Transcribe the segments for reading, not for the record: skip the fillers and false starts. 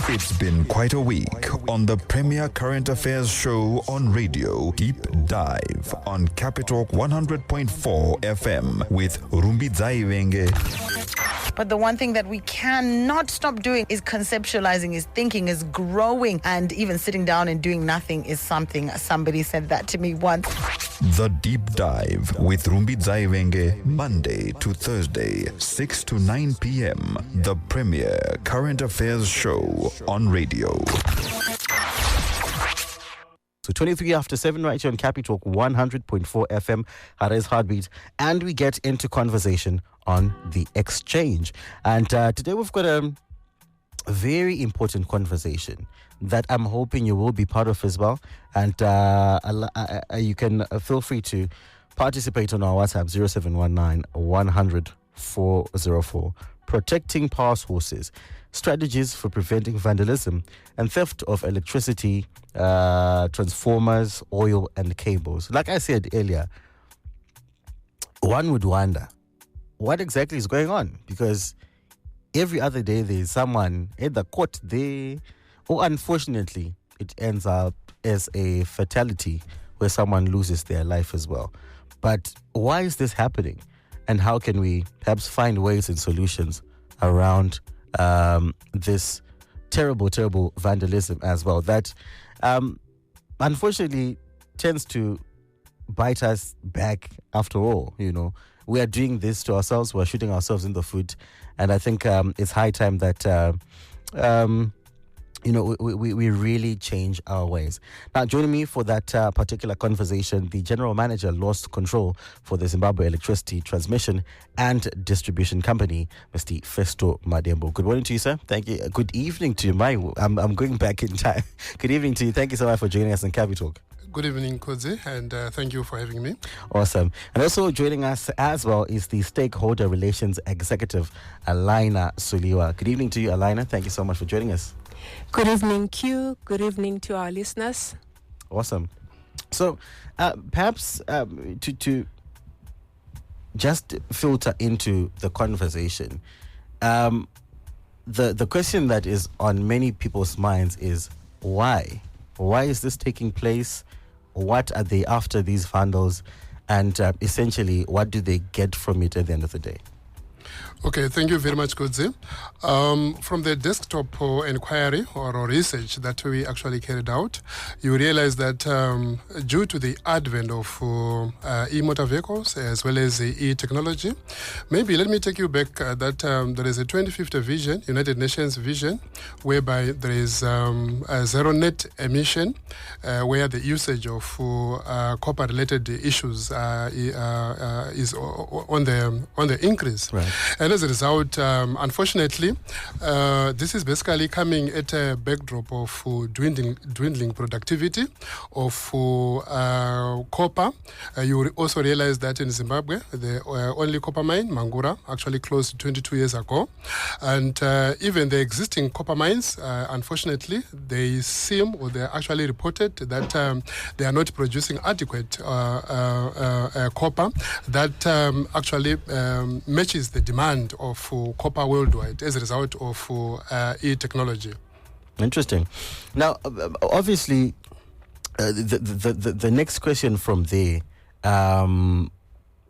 It's been quite a week on the premier current affairs show on radio, Deep Dive on Capital 100.4 FM with Rumbi Zaivenge. But the one thing that we cannot stop doing is conceptualizing, is thinking, is growing, and even sitting down and doing nothing is something. Somebody said that to me once. The Deep Dive with Rumbi Zaivenge, Monday to Thursday, 6 to 9 p.m. The premier current affairs show on radio. So 23 after 7 right here on Capital 100.4 FM, Harez Heartbeat, and we get into conversation on the exchange. And today we've got a very important conversation that I'm hoping you will be part of as well. And you can feel free to participate on our WhatsApp 0719 100 404. Protecting power sources, strategies for preventing vandalism and theft of electricity, transformers, oil and cables. Like I said earlier, one would wonder what exactly is going on, because every other day there's someone either caught there, or unfortunately it ends up as a fatality where someone loses their life as well. But why is this happening? And how can we perhaps find ways and solutions around this terrible, terrible vandalism as well that unfortunately tends to bite us back after all. You know, we are doing this to ourselves. We're shooting ourselves in the foot. And I think it's high time that we really change our ways. Now, joining me for that particular conversation, the General Manager lost control for the Zimbabwe Electricity Transmission and Distribution Company, Mr. Festo Madembo. Good morning to you, sir. Thank you. Good evening to you. I'm going back in time. Good evening to you. Thank you so much for joining us on Capital. Good evening, Kodzi, and thank you for having me. Awesome. And also joining us as well is the Stakeholder Relations Executive, Alaina Suliwa. Good evening to you, Alaina. Thank you so much for joining us. Good evening, Q. Good evening to our listeners. Awesome. So, perhaps to just filter into the conversation, the question that is on many people's minds is why? Why is this taking place? What are they after, these vandals? And essentially, what do they get from it at the end of the day? Okay, thank you very much, Kodzi. From the desktop inquiry or research that we actually carried out, you realize that due to the advent of e-motor vehicles as well as e-technology, maybe let me take you back that there is a 2050 vision, United Nations vision, whereby there is a zero net emission, where the usage of copper-related issues is on the increase. Right. And as a result, unfortunately, this is basically coming at a backdrop of dwindling productivity of copper. You also realize that in Zimbabwe, the only copper mine, Mangura, actually closed 22 years ago. And even the existing copper mines, unfortunately, they seem, or they're actually reported that they are not producing adequate copper that actually matches the demand of copper worldwide as a result of e-technology. Interesting. Now, obviously, the next question from there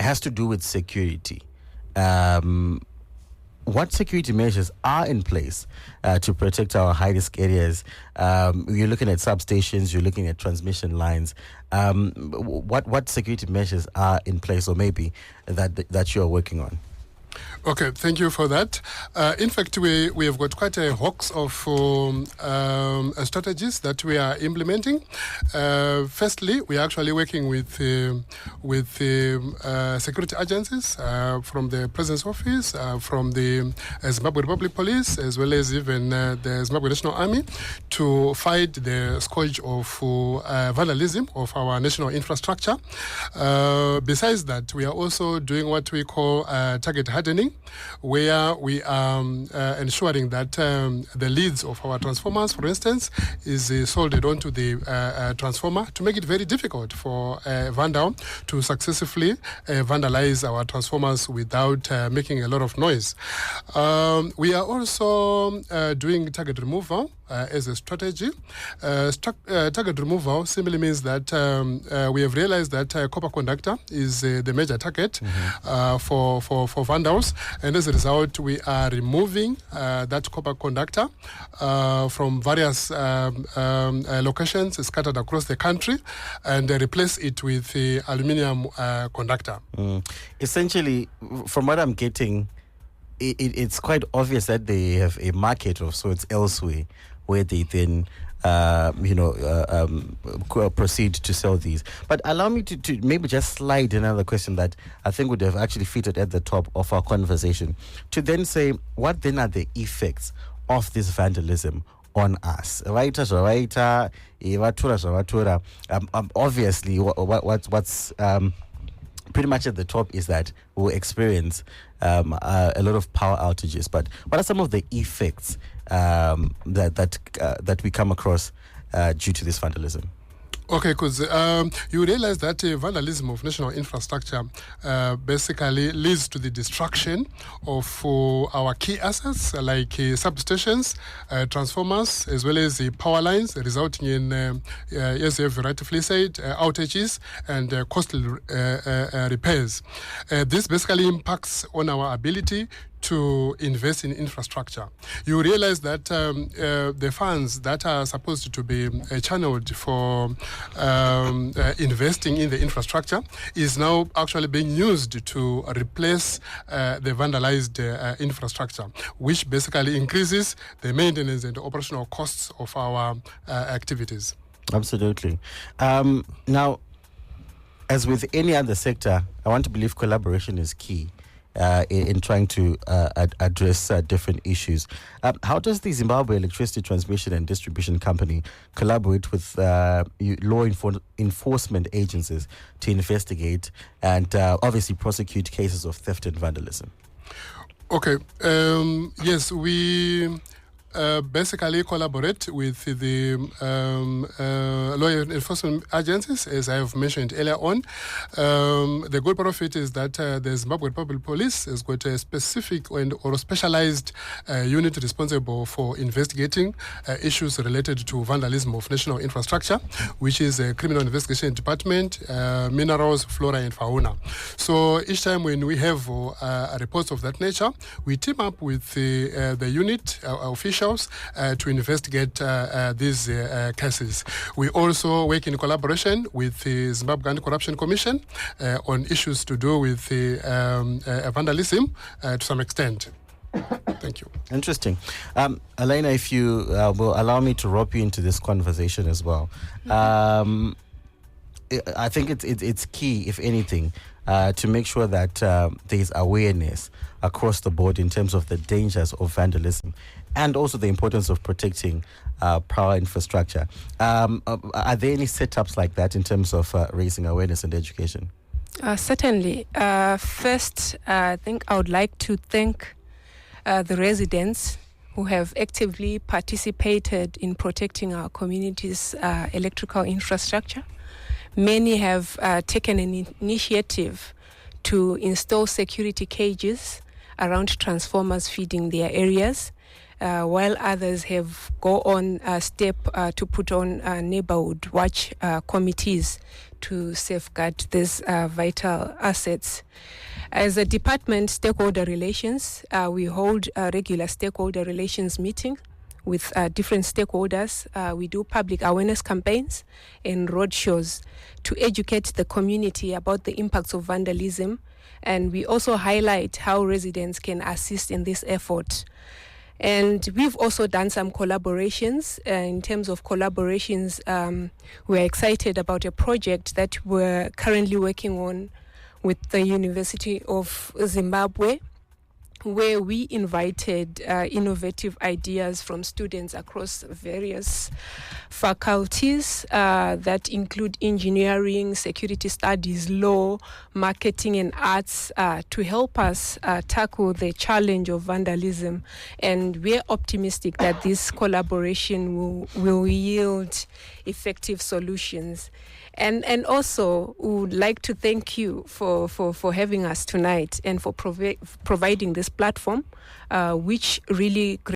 has to do with security. What security measures are in place to protect our high-risk areas? You're looking at substations, you're looking at transmission lines. What security measures are in place, or maybe that you're working on? Okay, thank you for that. In fact, we have got quite a host of strategies that we are implementing. Firstly, we are actually working with security agencies from the President's Office, from the Zimbabwe Republic Police, as well as even the Zimbabwe National Army, to fight the scourge of vandalism of our national infrastructure. Besides that, we are also doing what we call target hardening, where we are ensuring that the leads of our transformers, for instance, is soldered onto the transformer to make it very difficult for vandal to successfully vandalize our transformers without making a lot of noise. We are also doing target removal as a strategy. Target removal simply means that we have realized that copper conductor is the major target for vandals, and as a result, we are removing that copper conductor from various locations scattered across the country and replace it with the aluminium conductor. Essentially, from what I'm getting, it's quite obvious that they have a market of sorts elsewhere where they then proceed to sell these. But allow me to maybe just slide another question that I think would have actually fitted at the top of our conversation, to then say, what then are the effects of this vandalism on us? Obviously, what's pretty much at the top is that we'll experience a lot of power outages. But what are some of the effects that we come across due to this vandalism? Okay, because you realize that vandalism of national infrastructure basically leads to the destruction of our key assets like substations, transformers, as well as the power lines, resulting in, as you have rightfully said, outages and costly repairs. This basically impacts on our ability to invest in infrastructure. You realize that the funds that are supposed to be channeled for investing in the infrastructure is now actually being used to replace the vandalized infrastructure, which basically increases the maintenance and the operational costs of our activities. Absolutely. Now, as with any other sector, I want to believe collaboration is key in trying to address different issues. How does the Zimbabwe Electricity Transmission and Distribution Company collaborate with law enforcement agencies to investigate and obviously prosecute cases of theft and vandalism? Okay. Yes, we basically collaborate with the law enforcement agencies, as I have mentioned earlier on. The good part of it is that the Zimbabwe Public Police has got a specific or specialized unit responsible for investigating issues related to vandalism of national infrastructure, which is a criminal investigation department, minerals, flora and fauna. So each time when we have reports of that nature, we team up with the unit officials to investigate these cases. We also work in collaboration with the Zimbabwe Anti-Corruption Commission on issues to do with vandalism to some extent. Thank you. Interesting. Elena, if you will allow me to rope you into this conversation as well. I think it's key, if anything, to make sure that there is awareness across the board in terms of the dangers of vandalism and also the importance of protecting power infrastructure. Are there any setups like that in terms of raising awareness and education? Certainly. First, I think I would like to thank the residents who have actively participated in protecting our community's electrical infrastructure. Many have taken an initiative to install security cages around transformers feeding their areas, while others have gone on a step to put on neighborhood watch committees to safeguard these vital assets. As a department, stakeholder relations, we hold a regular stakeholder relations meeting with different stakeholders. We do public awareness campaigns and roadshows to educate the community about the impacts of vandalism. And we also highlight how residents can assist in this effort. And we've also done some collaborations. In terms of collaborations, we're excited about a project that we're currently working on with the University of Zimbabwe, where we invited innovative ideas from students across various faculties that include engineering, security studies, law, marketing, and arts to help us tackle the challenge of vandalism. And we're optimistic that this collaboration will yield effective solutions. And also, we would like to thank you for having us tonight and for providing this platform, which really